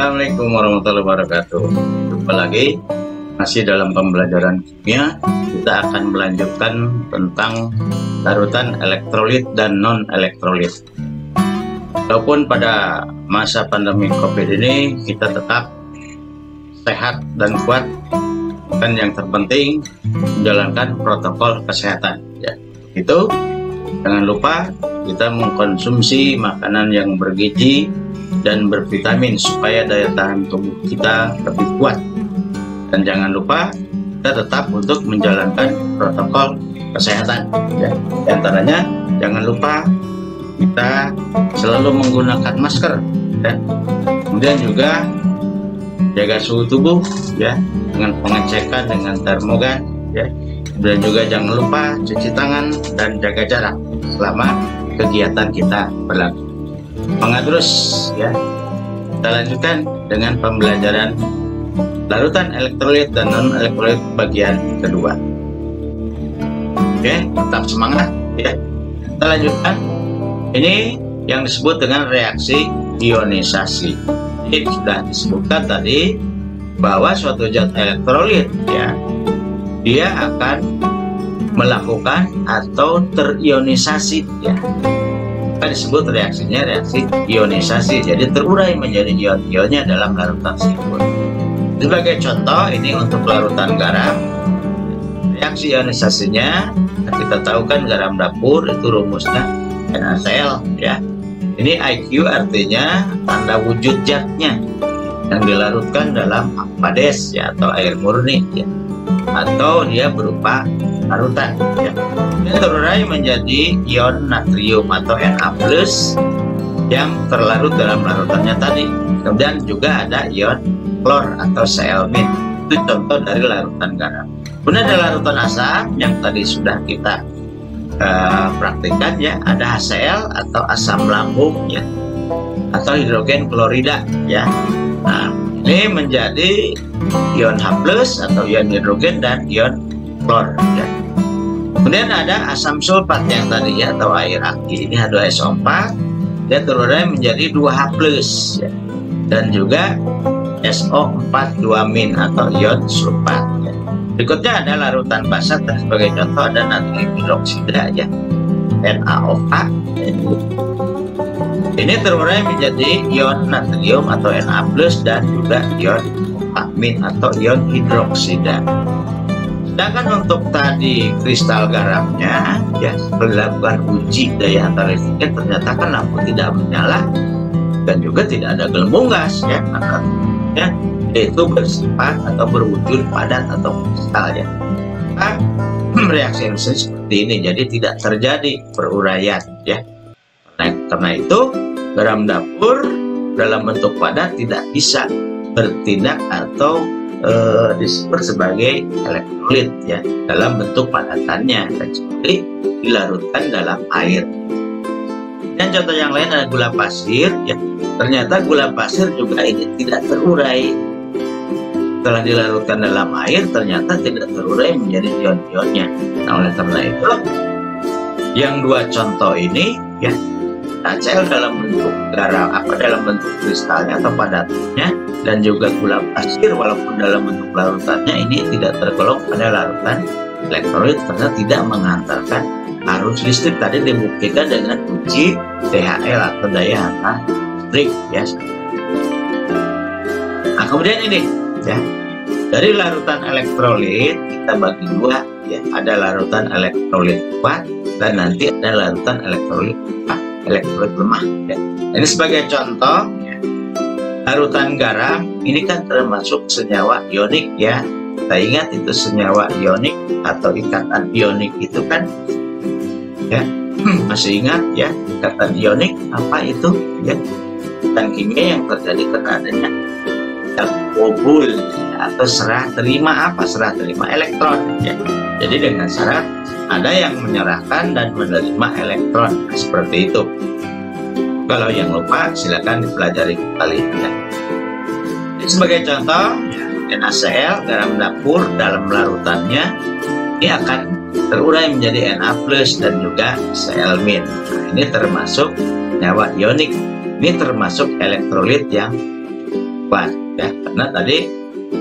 Assalamualaikum warahmatullahi wabarakatuh. Jumpa lagi, masih dalam pembelajaran kimia. Kita akan melanjutkan tentang larutan elektrolit dan non elektrolit. Walaupun pada masa pandemi COVID ini kita tetap sehat dan kuat, dan yang terpenting menjalankan protokol kesehatan. Ya, itu jangan lupa kita mengkonsumsi makanan yang bergizi dan bervitamin supaya daya tahan tubuh kita lebih kuat. Dan jangan lupa kita tetap untuk menjalankan protokol kesehatan. Ya. Di antaranya jangan lupa kita selalu menggunakan masker. Ya. Kemudian juga jaga suhu tubuh ya dengan pengecekan dengan termogan. Ya. Dan juga jangan lupa cuci tangan dan jaga jarak selama kegiatan kita berlangsung. Semangat terus ya. Kita lanjutkan dengan pembelajaran larutan elektrolit dan non elektrolit bagian kedua. Oke, tetap semangat ya. Kita lanjutkan. Ini yang disebut dengan reaksi ionisasi. Jadi sudah disebutkan tadi bahwa suatu zat elektrolit ya, dia akan melakukan atau terionisasi ya. Disebut reaksinya reaksi ionisasi, jadi terurai menjadi ion-ionnya dalam larutan tersebut. Sebagai contoh, ini untuk larutan garam, reaksi ionisasinya kita tahu kan garam dapur itu rumusnya NaCl ya. Ini IQ artinya tanda wujud zatnya yang dilarutkan dalam aqueous ya, atau air murni ya, atau dia berupa larutan ya. Ini terurai menjadi ion natrium atau Na+ yang terlarut dalam larutannya tadi. Kemudian juga ada ion klor atau Cl-. Itu contoh dari larutan garam. Kemudian ada larutan asam yang tadi sudah kita praktikkan ya. Ada HCl atau asam lambung ya, atau hidrogen klorida ya. Nah, ini menjadi ion H+ atau ion hidrogen dan ion klor ya. Kemudian ada asam sulfat yang tadi ya, atau air aki. Ini H2SO4, dia terurai menjadi 2H+ ya. Dan juga SO4 2- atau ion sulfat ya. Berikutnya ada larutan basa, sebagai contoh ada natrium hidroksida ya, NaOH. Ini terurai menjadi ion natrium atau Na+ dan juga ion OH- atau ion hidroksida. Sedangkan untuk tadi kristal garamnya ya, dilakukan uji daya hantar listriknya, ternyata kan lampu tidak menyala dan juga tidak ada gelembung gas ya, maka ya, itu bersifat atau berwujud padat atau kristal ya. Nah, reaksi seperti ini jadi tidak terjadi peruraian ya. Karena itu garam dapur dalam bentuk padat tidak bisa bertindak atau disebut sebagai elektrolit ya dalam bentuk padatannya, kecuali dilarutkan dalam air. Dan contoh yang lain ada gula pasir ya. Ternyata gula pasir juga ini tidak terurai. Setelah dilarutkan dalam air ternyata tidak terurai menjadi ion-ionnya. Nah, oleh karena itu yang dua contoh ini ya, NaCl dalam bentuk garam dalam bentuk kristalnya atau padatnya, dan juga gula pasir walaupun dalam bentuk larutannya ini tidak tergolong pada larutan elektrolit karena tidak mengantarkan arus listrik. Tadi dibuktikan dengan uji DHL atau daya hantar listrik ya. Nah, kemudian ini ya, dari larutan elektrolit kita bagi dua ya, ada larutan elektrolit kuat dan nanti ada larutan elektrolit lemah ya. Ini sebagai contoh ya, larutan garam ini kan termasuk senyawa ionik ya. Kita ingat itu senyawa ionik atau ikatan ionik itu kan ya, masih ingat ya ikatan ionik apa itu ya, dan kimia yang terjadi karena adanya kubul ya, atau serah terima elektron ya. Jadi dengan syarat ada yang menyerahkan dan menerima elektron seperti itu. Kalau yang lupa silakan dipelajari kembali ya. Jadi sebagai contoh ya, NaCl garam dapur dalam larutannya ini akan terurai menjadi Na+ dan juga Cl-. Nah, ini termasuk senyawa ionik. Ini termasuk elektrolit yang kuat ya, karena tadi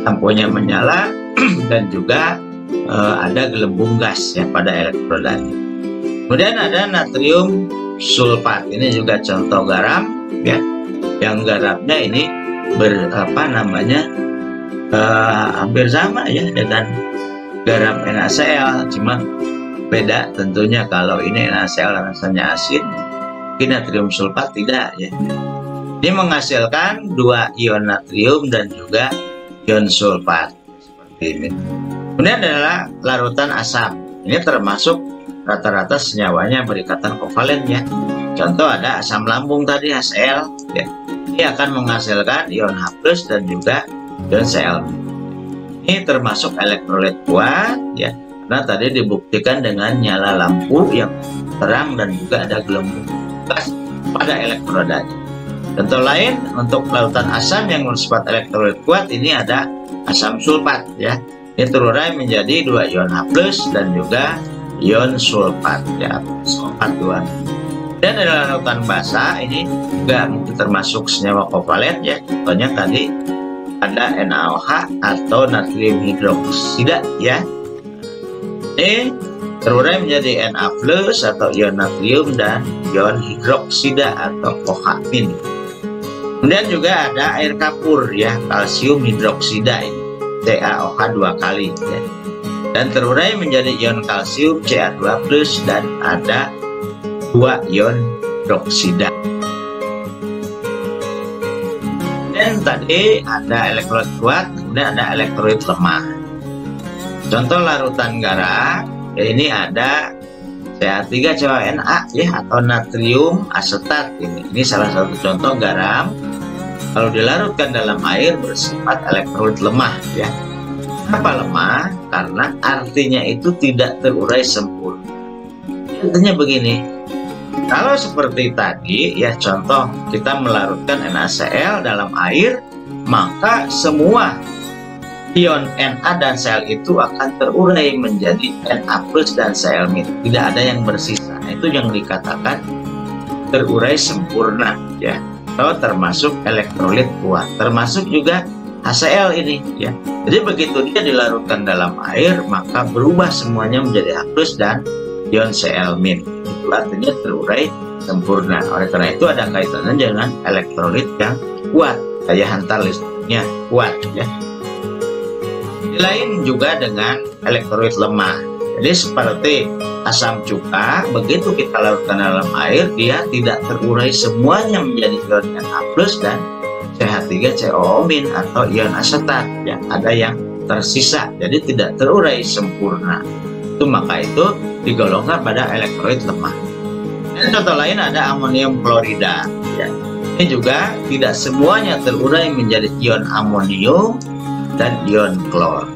lampunya menyala dan juga ada gelembung gas ya pada elektrodanya. Kemudian ada natrium sulfat, ini juga contoh garam ya, yang garamnya ini hampir sama ya dengan garam NaCl, cuma beda tentunya. Kalau ini NaCl rasanya asin, mungkin natrium sulfat tidak ya. Ini menghasilkan 2 ion natrium dan juga ion sulfat seperti ini. Kemudian adalah larutan asam. Ini termasuk rata-rata senyawanya berikatan kovalen ya. Contoh ada asam lambung tadi HCl ya. Ini akan menghasilkan ion H+ dan juga ion Cl. Ini termasuk elektrolit kuat ya, karena tadi dibuktikan dengan nyala lampu yang terang dan juga ada gelembung gas pada elektrodanya. Contoh lain untuk larutan asam yang bersifat elektrolit kuat, ini ada asam sulfat ya. Ini terurai menjadi 2 ion H+ dan juga ion sulfat ya, sulfat 2. Dan ada larutan basa, ini juga mungkin termasuk senyawa kovalen ya. Contohnya tadi ada NaOH atau natrium hidroksida ya. Ini terurai menjadi Na+ atau ion natrium dan ion hidroksida atau OH-. Kemudian juga ada air kapur ya, kalsium hidroksida ini, CaOH 2 kali ya. Dan terurai menjadi ion kalsium Ca2+ dan ada 2 ion hidroksida. Dan tadi ada elektrolit kuat, kemudian ada elektrolit lemah. Contoh larutan garam, ya ini ada Ca3CONa ya, atau natrium asetat ini. Ini salah satu contoh garam kalau dilarutkan dalam air bersifat elektrolit lemah ya. Kenapa lemah? Karena artinya itu tidak terurai sempurna. Artinya begini, kalau seperti tadi ya, contoh kita melarutkan NaCl dalam air, maka semua ion Na dan Cl itu akan terurai menjadi Na+ dan Cl-. Tidak ada yang bersisa. Itu yang dikatakan terurai sempurna ya, atau termasuk elektrolit kuat, termasuk juga HCl ini ya. Jadi begitu dia dilarutkan dalam air, maka berubah semuanya menjadi H+ dan ion Cl-. Itu artinya terurai sempurna. Oleh karena itu ada kaitannya dengan elektrolit yang kuat, daya hantar listriknya kuat ya. Lain juga dengan elektrolit lemah. Jadi seperti asam cuka, begitu kita larutkan dalam air, dia tidak terurai semuanya menjadi ion Na+ dan CH3COO- atau ion asetat ya. Ada yang tersisa, jadi tidak terurai sempurna. Maka itu digolongkan pada elektrolit lemah. Dan contoh lain ada amonium klorida ya. Ini juga tidak semuanya terurai menjadi ion amonium dan ion klor.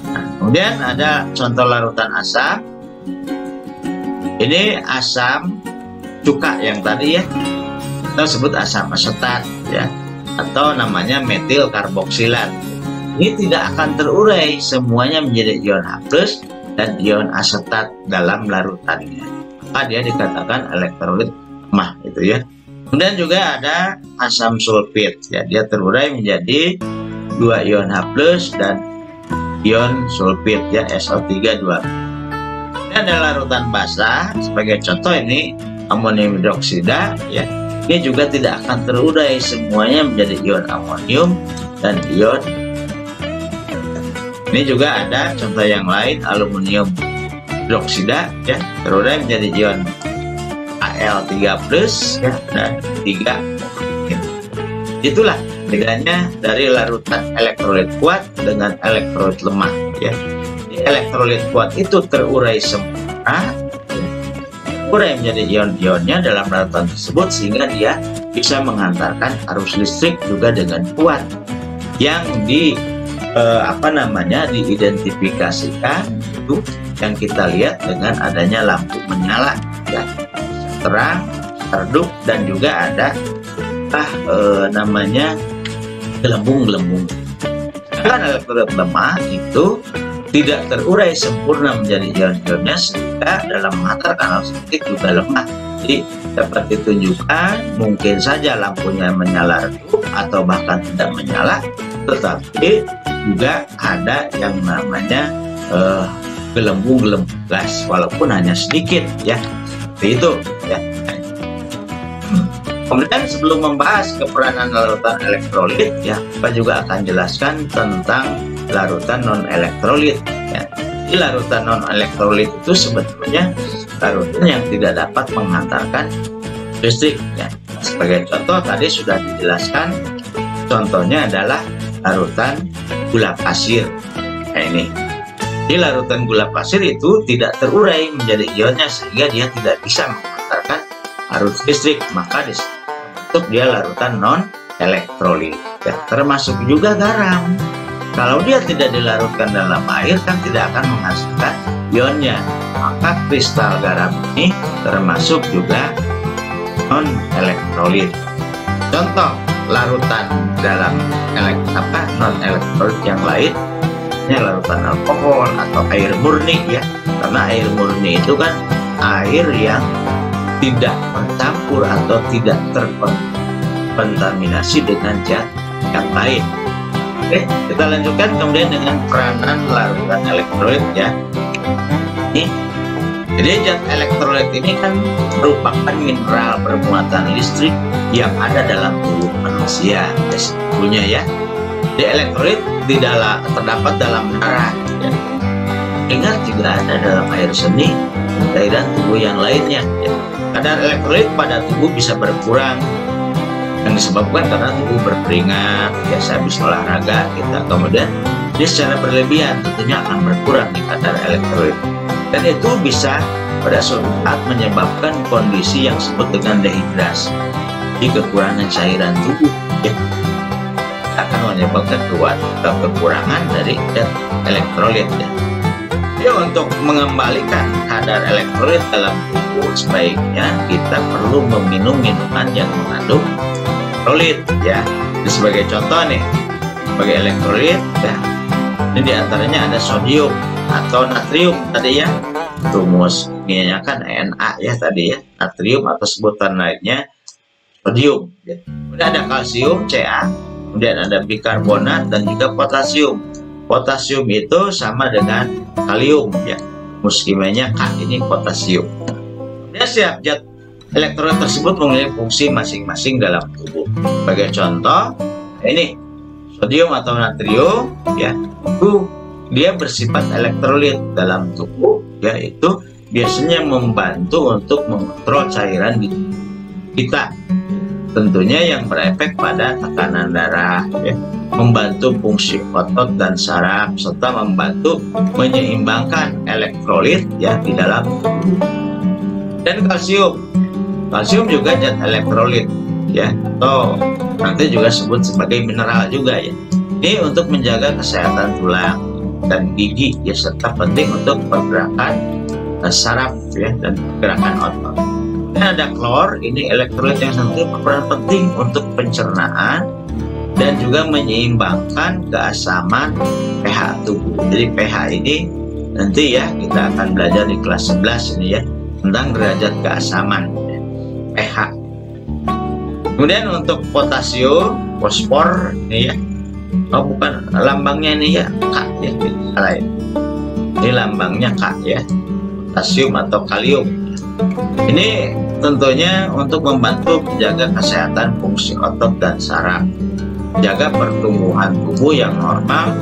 Nah, kemudian ada contoh larutan asam. Ini asam cuka yang tadi ya, kita sebut asam asetat ya, atau namanya metil karboksilat. Ini tidak akan terurai semuanya menjadi ion H+ dan ion asetat dalam larutannya, maka dia dikatakan elektrolit lemah itu ya. Kemudian juga ada asam sulfit ya, dia terurai menjadi 2 ion H+ dan ion sulfit ya, SO3 2. Ini ada larutan basah, sebagai contoh ini amonium hidroksida ya. Ini juga tidak akan terurai semuanya menjadi ion amonium dan ion. Ini juga ada contoh yang lain, aluminium hidroksida ya, terurai menjadi ion Al3+ ya, dan 3. Itulah bedanya dari larutan elektrolit kuat dengan elektrolit lemah ya. Elektrolit kuat itu terurai sempurna, terurai menjadi ion-ionnya dalam larutan tersebut, sehingga dia bisa menghantarkan arus listrik juga dengan kuat yang diidentifikasikan itu yang kita lihat dengan adanya lampu menyala ya, terang, redup, dan juga ada gelembung-gelembung. Kan elektrolit lemah itu tidak terurai sempurna menjadi ion-ionnya, sehingga dalam mengantar kanal listrik juga lemah. Jadi dapat ditunjukkan mungkin saja lampunya menyala redup atau bahkan tidak menyala, tetapi juga ada yang namanya gelembung-gelembung gas walaupun hanya sedikit, ya, seperti itu, ya. Kemudian sebelum membahas keperanan larutan elektrolit, ya, kita juga akan jelaskan tentang larutan non elektrolit, ya. Jadi larutan non elektrolit itu sebetulnya larutan yang tidak dapat menghantarkan listrik, ya. Sebagai contoh tadi sudah dijelaskan, contohnya adalah larutan gula pasir. Nah, ini. Di larutan gula pasir itu tidak terurai menjadi ionnya, sehingga dia tidak bisa menghantarkan arus listrik, maka disebut dia larutan non elektrolit, ya. Termasuk juga garam. Kalau dia tidak dilarutkan dalam air kan tidak akan menghasilkan ionnya, maka kristal garam ini termasuk juga non elektrolit. Contoh larutan dalam non elektrolit yang lain, larutan alkohol atau air murni, ya, karena air murni itu kan air yang tidak bercampur atau tidak terkontaminasi dengan zat yang lain. Oke, kita lanjutkan kemudian dengan peranan larutan elektrolit, ya. Ini, jadi zat elektrolit ini kan merupakan mineral bermuatan listrik yang ada dalam tubuh manusia, ya, sebetulnya, ya. Di elektrolit terdapat dalam darah, ya. Ingat juga ada dalam air seni, cairan tubuh yang lainnya, ya. Kadar elektrolit pada tubuh bisa berkurang yang disebabkan karena tubuh berkeringat, biasa habis olahraga kita, kemudian dia secara berlebihan tentunya akan berkurang di kadar elektrolit, dan itu bisa pada suatu saat menyebabkan kondisi yang disebut dengan dehidrasi, di kekurangan cairan tubuh, ya, akan menyebabkan kekurangan dari elektrolit, ya. Jadi untuk mengembalikan kadar elektrolit dalam tubuh, sebaiknya kita perlu meminum minuman yang mengandung elektrolit, ya. Jadi sebagai contoh nih, sebagai elektrolit, ya, ini diantaranya ada sodium atau natrium tadi, ya. Rumus ini kan Na, ya, tadi, ya, natrium atau sebutan lainnya sodium, ya. Kemudian ada kalsium Ca, kemudian ada bikarbonat dan juga potasium. Potasium itu sama dengan kalium, ya. Rumus kimianya K, ini potasium. Kemudian setiap zat elektrolit tersebut memiliki fungsi masing-masing dalam tubuh. Sebagai contoh, ini sodium atau natrium, ya, itu dia bersifat elektrolit dalam tubuh, yaitu biasanya membantu untuk mengontrol cairan di kita, tentunya yang berefek pada tekanan darah, ya, membantu fungsi otot dan saraf, serta membantu menyeimbangkan elektrolit, ya, di dalam tubuh. Dan kalsium juga zat elektrolit, ya, atau nanti juga sebut sebagai mineral juga, ya. Ini untuk menjaga kesehatan tulang dan gigi, ya, serta penting untuk pergerakan saraf, ya, dan gerakan otot. Dan ada klor, ini elektrolit yang sangat berperan penting untuk pencernaan dan juga menyeimbangkan keasaman pH tubuh. Jadi pH ini nanti, ya, kita akan belajar di kelas 11 ini, ya, tentang derajat keasaman, ya, pH. Kemudian untuk potasium, fosfor, ini, ya, oh bukan lambangnya ini, ya, K, ya, salah, ya. Ini lambangnya K, ya, potasium atau kalium. Ini tentunya untuk membantu menjaga kesehatan fungsi otot dan saraf, jaga pertumbuhan tubuh yang normal,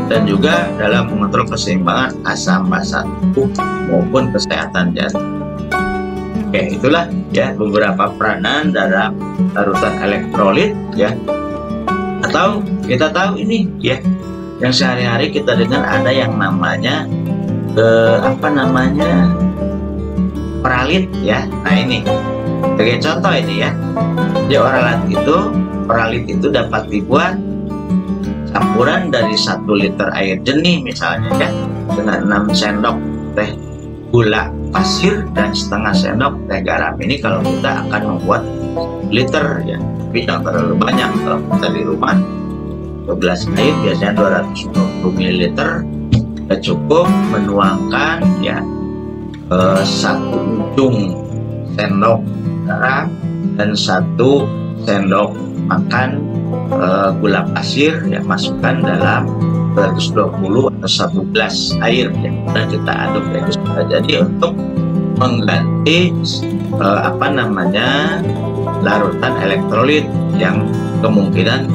dan juga dalam mengontrol keseimbangan asam basa tubuh maupun kesehatan jantung. Oke, itulah, ya, beberapa peranan dalam larutan elektrolit, ya. Atau kita tahu ini, ya, yang sehari-hari kita dengar ada yang namanya peralit, ya. Nah, ini sebagai contoh ini, ya. Di peralit itu dapat dibuat campuran dari 1 liter air jernih misalnya, ya, dengan 6 sendok teh gula pasir dan setengah sendok teh garam. Ini kalau kita akan membuat liter, ya, tapi jangan terlalu banyak. Kalau kita di rumah 12 air biasanya 220 ml, sudah cukup menuangkan ya satu ujung sendok garam dan 1 sendok makan gula pasir yang masukkan dalam 220 atau 1 gelas air ya. Dan kita aduk ya. Jadi untuk mengganti larutan elektrolit yang kemungkinan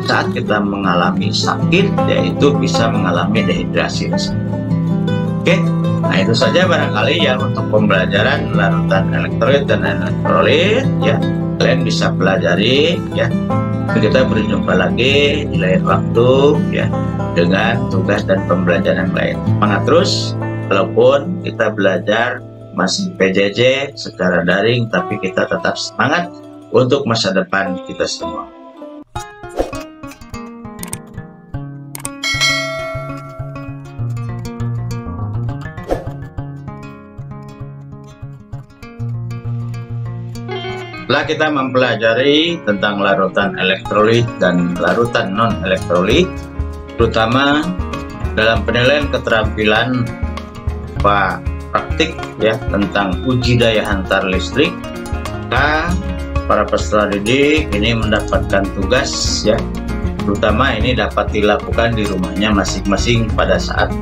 saat kita mengalami sakit yaitu bisa mengalami dehidrasi. Oke, nah itu saja barangkali yang untuk pembelajaran larutan elektrolit dan elektrolit ya, kalian bisa pelajari ya. Kita berjumpa lagi di lain waktu ya dengan tugas dan pembelajaran yang lain. Semangat terus, walaupun kita belajar masih PJJ secara daring, tapi kita tetap semangat untuk masa depan kita semua. Setelah kita mempelajari tentang larutan elektrolit dan larutan non-elektrolit, terutama dalam penilaian keterampilan praktik ya tentang uji daya hantar listrik, maka para peserta didik ini mendapatkan tugas ya, terutama ini dapat dilakukan di rumahnya masing-masing pada saat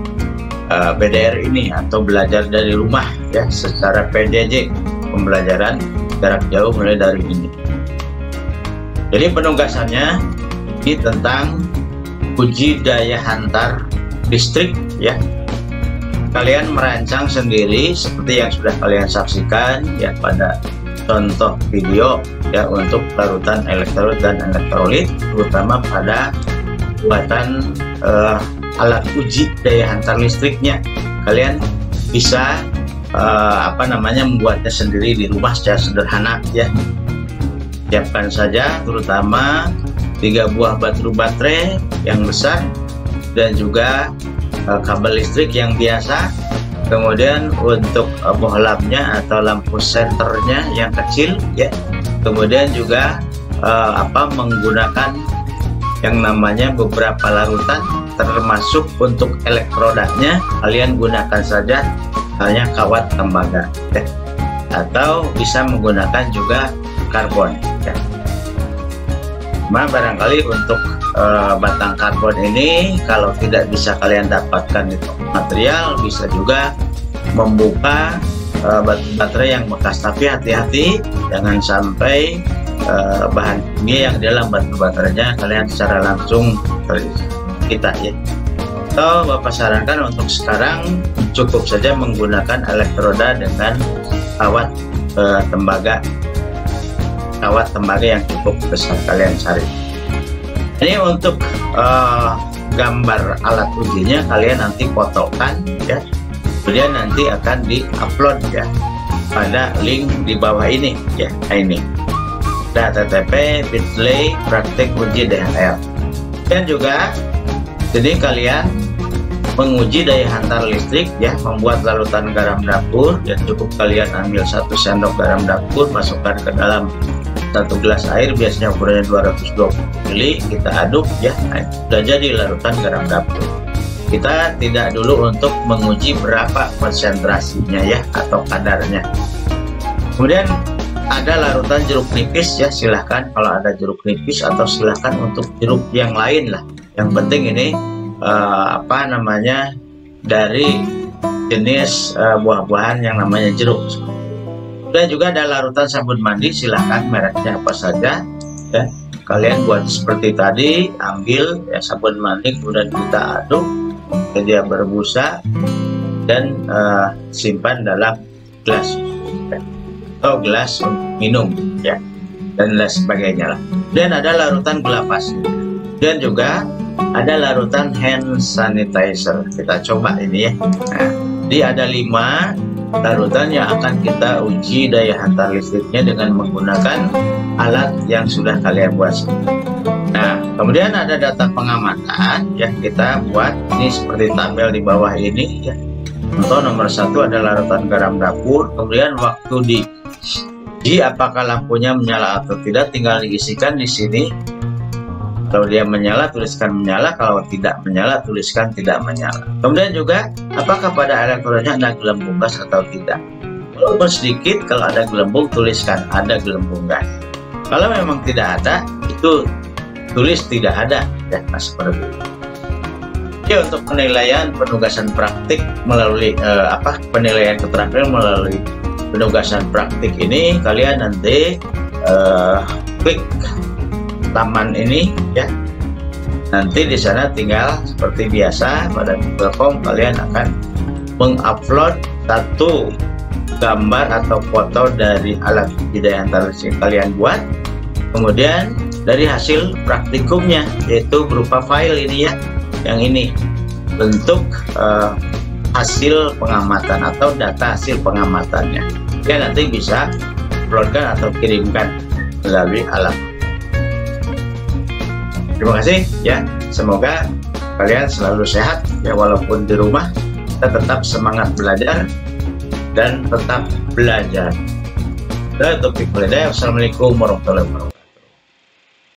PDR ini atau belajar dari rumah ya secara PJJ, pembelajaran jarak jauh mulai dari ini. Jadi penugasannya ini tentang uji daya hantar listrik ya. Kalian merancang sendiri seperti yang sudah kalian saksikan ya pada contoh video ya untuk larutan elektrolit dan elektrolit, terutama pada buatan alat uji daya hantar listriknya. Kalian bisa membuatnya sendiri di rumah secara sederhana ya. Siapkan saja terutama 3 buah baterai yang besar dan juga kabel listrik yang biasa. Kemudian untuk bohlamnya atau lampu senternya yang kecil ya. Kemudian juga menggunakan yang namanya beberapa larutan, termasuk untuk elektrodanya kalian gunakan saja hanya kawat tembaga ya. Atau bisa menggunakan juga karbon ya. Barangkali untuk batang karbon ini kalau tidak bisa kalian dapatkan itu material, bisa juga membuka baterai yang bekas, tapi hati-hati jangan sampai bahan kimia yang dalam baterainya kalian secara langsung terlihat ya. Atau Bapak sarankan untuk sekarang cukup saja menggunakan elektroda dengan kawat tembaga yang cukup besar kalian cari. Ini untuk gambar alat ujinya kalian nanti fotokan ya, kemudian nanti akan di-upload ya pada link di bawah ini ya. Ini http://bit.ly praktek uji DHL. Dan juga jadi kalian menguji daya hantar listrik ya, membuat larutan garam dapur ya, cukup kalian ambil 1 sendok garam dapur, masukkan ke dalam 1 gelas air, biasanya ukurannya 220 ml, kita aduk ya. Nah, sudah jadi larutan garam dapur. Kita tidak dulu untuk menguji berapa konsentrasinya ya atau kadarnya. Kemudian ada larutan jeruk nipis ya, silahkan kalau ada jeruk nipis, atau silahkan untuk jeruk yang lain lah. Yang penting ini dari jenis buah-buahan yang namanya jeruk. Dan juga ada larutan sabun mandi, silahkan mereknya apa saja ya. Kalian buat seperti tadi, ambil ya sabun mandi, kemudian kita aduk dia berbusa dan simpan dalam gelas ya, atau gelas minum ya, dan lain sebagainya lah. Dan ada larutan gula pasir, dan juga ada larutan hand sanitizer. Kita coba ini ya. Nah, jadi ada 5 larutan yang akan kita uji daya hantar listriknya dengan menggunakan alat yang sudah kalian buat. Nah, kemudian ada data pengamatan yang kita buat ini seperti tabel di bawah ini ya. Contoh nomor 1 ada larutan garam dapur, kemudian waktu diuji apakah lampunya menyala atau tidak, tinggal diisikan di sini Kalau dia menyala, tuliskan menyala. Kalau tidak menyala, tuliskan tidak menyala. Kemudian juga, apakah pada elektrodnya ada gelembung gas atau tidak? Walaupun sedikit, kalau ada gelembung, tuliskan ada gelembung gas. Kalau memang tidak ada, itu tulis tidak ada, ya, seperti itu. Oke, untuk penilaian penugasan praktik melalui penilaian keterampilan melalui penugasan praktik ini, kalian nanti klik taman ini, ya. Nanti di sana tinggal seperti biasa pada Google Form, kalian akan mengupload satu gambar atau foto dari alat hidayah yang kalian buat, kemudian dari hasil praktikumnya, yaitu berupa file ini, ya, yang ini bentuk hasil pengamatan atau data hasil pengamatannya. Kalian nanti bisa uploadkan atau kirimkan melalui alat. Terima kasih, ya. Semoga kalian selalu sehat, ya, walaupun di rumah. Kita tetap semangat belajar dan tetap belajar. Assalamualaikum warahmatullahi wabarakatuh.